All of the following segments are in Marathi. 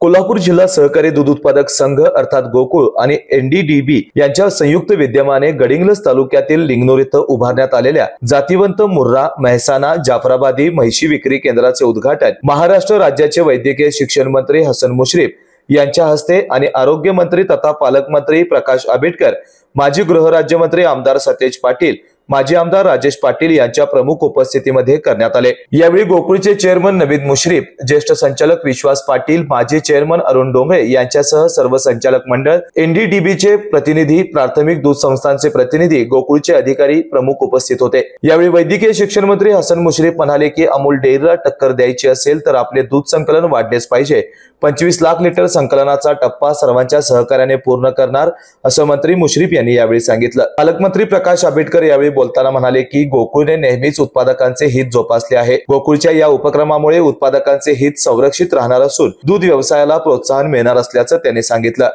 कोल्हापूर जिल्हा सहकारी दूध उत्पादक संघ अर्थात गोकुळ आणि एनडीडीबी यांच्या संयुक्त विद्यमाने गडिंग्लज तालुक्यातील लिंगनूर इथं उभारण्यात आलेल्या जातिवंत मुर्रा, मेहसाना, जाफराबादी म्हैशी विक्री केंद्राचे उद्घाटन महाराष्ट्र राज्याचे वैद्यकीय शिक्षण मंत्री हसन मुश्रीफ यांच्या हस्ते आणि आरोग्य मंत्री तथा पालकमंत्री प्रकाश आंबेडकर, माजी गृहराज्यमंत्री आमदार सतेज पाटील, माजी आमदार राजेश पाटील यांच्या प्रमुख उपस्थितीमध्ये करण्यात आले। यावेळी गोकुळचे चेअरमन नवीद मुश्रीफ, ज्येष्ठ संचालक विश्वास पाटील, माजी चेअरमन अरुण डोंगरे यांच्यासह सर्व संचालक मंडळ, एनडीडीबीचे प्रतिनिधी, प्राथमिक दूध संस्थांचे प्रतिनिधी, गोकुळचे अधिकारी प्रमुख उपस्थित होते। यावेळी वैद्यकीय शिक्षण मंत्री हसन मुश्रीफ म्हणाले की अमूल डेअरीला टक्कर द्यायची असेल तर आपले दूध संकलन वाढलेच पाहिजे। 25 लाख लिटर संकलनाचा टप्पा सर्वांच्या सहकार्याने पूर्ण करणार असं मंत्री मुश्रीफ यांनी यावेळी सांगितलं। पालकमंत्री प्रकाश आंबेडकर यावेळी बोलताना म्हणाले की गोकुळने नेहमीच उत्पादकांचे हित जोपासले आहे। गोकुळच्या या उपक्रमामुळे उत्पादकांचे हित संरक्षित राहणार असून दूध व्यवसायाला प्रोत्साहन मिळणार असल्याचं त्यांनी सांगितलं।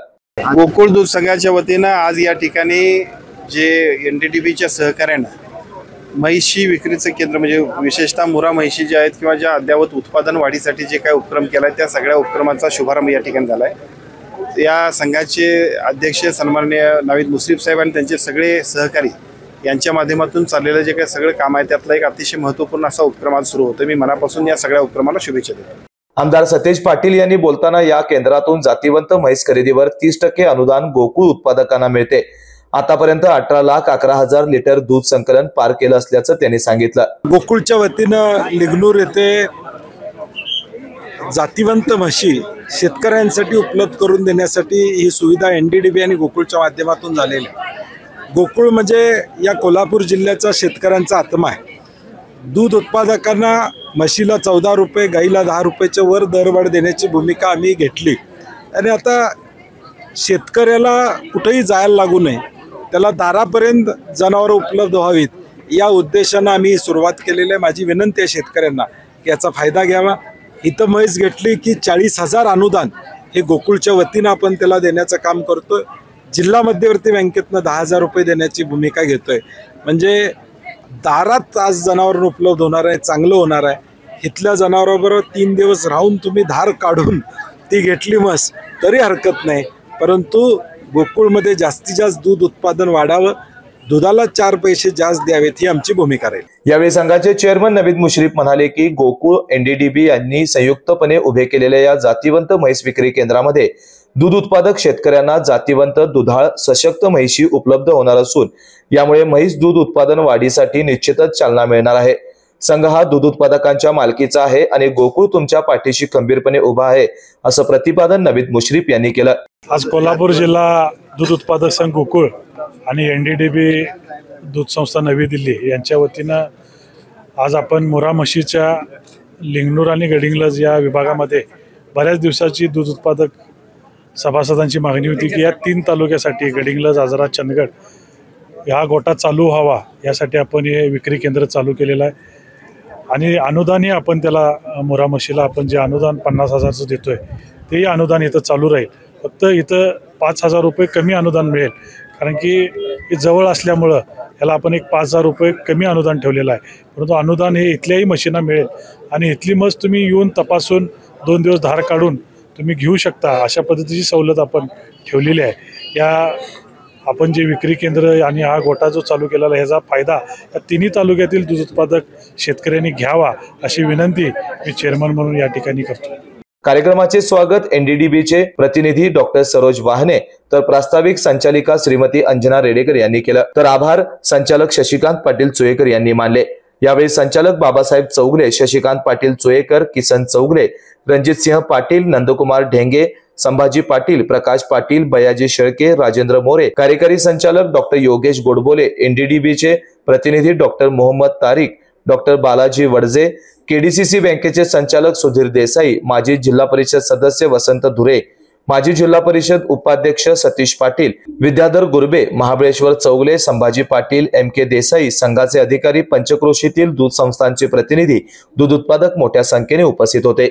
गोकुळ दूध संघाच्या वतीनं आज या ठिकाणी जे एनडीडीबीच्या सहकार्यानं म्हैशी विक्रीचं केंद्र म्हणजे विशेषतः मुरा म्हैशी जे आहेत किंवा ज्या अद्यावत उत्पादन वाढीसाठी जे काही उपक्रम केलाय त्या सगळ्या उपक्रमांचा शुभारंभ या ठिकाणी झालाय। या संघाचे अध्यक्ष सन्माननीय नवीद मुश्रीफ साहेब आणि त्यांचे सगळे सहकारी यांच्या माध्यमातून चाललेलं जे काही सगळं काम आहे त्यातला एक अतिशय महत्त्वपूर्ण असा उपक्रम आज सुरू होतो। मी मनापासून या सगळ्या उपक्रमाला शुभेच्छा देतो। आमदार सतेज पाटील यांनी बोलताना या केंद्रातून जातिवंत म्हैस खरेदीवर 30% अनुदान गोकुळ उत्पादकांना मिळते। आतापर्यंत 18,11,000 लिटर दूध संकलन पार केलं असल्याचं त्यांनी सांगितलं। गोकुळच्या वतीनं लिंगनूर येथे जातिवंत म्हशी शेतकऱ्यांसाठी उपलब्ध करून देण्यासाठी ही सुविधा एनडीडीबी आणि गोकुळच्या माध्यमातून झालेली आहे। गोकुळ म्हणजे या कोल्हापूर जिल्ह्याचा शेतकऱ्यांचा आत्मा आहे। दूध उत्पादकांना म्हशीला 14 रुपये, गाईला 10 रुपयाच्या वर दरवाढ देण्याची भूमिका आम्ही घेतली आणि आता शेतकऱ्याला कुठेही जायला लागू नये, त्याला दारापर्यंत जनावरं उपलब्ध व्हावीत या उद्देशानं आम्ही सुरुवात केलेली आहे। माझी विनंती आहे शेतकऱ्यांना की याचा फायदा घ्यावा। इथं म्हैस घेतली की 40,000 अनुदान हे गोकुळच्या वतीनं आपण त्याला देण्याचं काम करतोय। जिल्हा मध्यवर्ती बँकेतनं 10,000 रुपये देण्याची भूमिका घेतोय। म्हणजे दारात आज जनावर उपलब्ध होणार आहे, चांगलं होणार आहे। इथल्या जनावराबरोबर 3 दिवस राहून तुम्ही धार काढून ती घेतली म्हस तरी हरकत नाही, परंतु गोकुळमध्ये जास्तीत जास्त दूध उत्पादन वाढावं, दुधाला 4 पैसे जास्त द्यावेत ही आमची भूमिका राहील। यावेळी संघाचे चेअरमन नवीद मुश्रीफ म्हणाले की गोकुळ, एनडीडीबी यांनी संयुक्तपणे उभे केलेल्या या जातिवंत म्हैस विक्री केंद्रामध्ये दूध उत्पादक शेतकऱ्यांना जातिवंत दुधाळ सशक्त म्हैशी उपलब्ध होणार असून यामुळे म्हैस दूध उत्पादन वाढीसाठी निश्चितच चालना मिळणार आहे। संघ हा दूध उत्पादकांच्या मालकीचा आहे आणि गोकुळ तुमच्या पाठीशी खंबीरपणे उभा आहे असं प्रतिपादन नवीद मुश्रीफ यांनी केलं। आज कोल्हापूर जिल्हा दूध उत्पादक संघ गोकुळ आणि एनडीडीबी दूध संस्था नवी दिल्ली यांच्या वतीनं आज आपण मुरा म्हशीच्या लिंगनूर आणि गडिंग्लज या विभागामध्ये बऱ्याच दिवसाची दूध उत्पादक सभासदांची मागणी होती की या 3 तालुक्यासाठी गडिंग्लज, आजरा, चंदगड हा गोटा चालू व्हावा यासाठी आपण हे विक्री केंद्र चालू केलेलं आहे आणि अनुदानही आपण त्याला मुरा म्हशीला आपण जे अनुदान 50,000चं देतोय तेही अनुदान इथं चालू राहील। फक्त इथं 5,000 रुपये कमी अनुदान मिळेल, कारण की हे जवळ असल्यामुळं याला आपण एक 5,000 रुपये कमी अनुदान ठेवलेलं आहे, परंतु अनुदान हे इथल्याही म्हशींना मिळेल आणि इथली म्हस तुम्ही येऊन तपासून 2 दिवस धार काढून तुम्ही घेऊ शकता अशा पद्धतीची सवलत आपण ठेवलेली आहे। या आपण जे विक्री केंद्र आणि हा गोटा जो चालू केलेला आहे ह्याचा फायदा या 3ही तालुक्यातील दूध उत्पादक शेतकऱ्यांनी घ्यावा अशी विनंती मी चेअरमन म्हणून या ठिकाणी करतो। कार्यक्रमाचे स्वागत एनडीडीबीचे प्रतिनिधी डॉक्टर सरोज वाहने तर प्रास्ताविक संचालिका श्रीमती अंजना रेडेकर यांनी केलं, तर आभार संचालक शशिकांत पाटील चोयेकर यांनी मानले। यावेळी संचालक बाबासाहेब चौगले, शशिकांत पाटील चोयेकर, किसन चौगले, रणजितसिंह पाटील, नंदकुमार ढेंगे, संभाजी पाटील, प्रकाश पाटील, बयाजी शेळके, राजेंद्र मोरे, कार्यकारी संचालक डॉक्टर योगेश गोडबोले, एनडीडीबीचे प्रतिनिधी डॉक्टर मोहम्मद तारिक, डॉक्टर बालाजी वडजे, केडीसीसी बँकेचे संचालक सुधीर देसाई, माजी जिल्हा परिषद सदस्य वसंत धुरे, माजी जिल्हा परिषद उपाध्यक्ष सतीश पाटील, विद्याधर गुरबे, महाबळेश्वर चौगले, संभाजी पाटील, MK देसाई, संघाचे अधिकारी, पंचक्रोशीतील दूध संस्थांचे प्रतिनिधी, दूध उत्पादक मोठ्या संख्येने उपस्थित होते।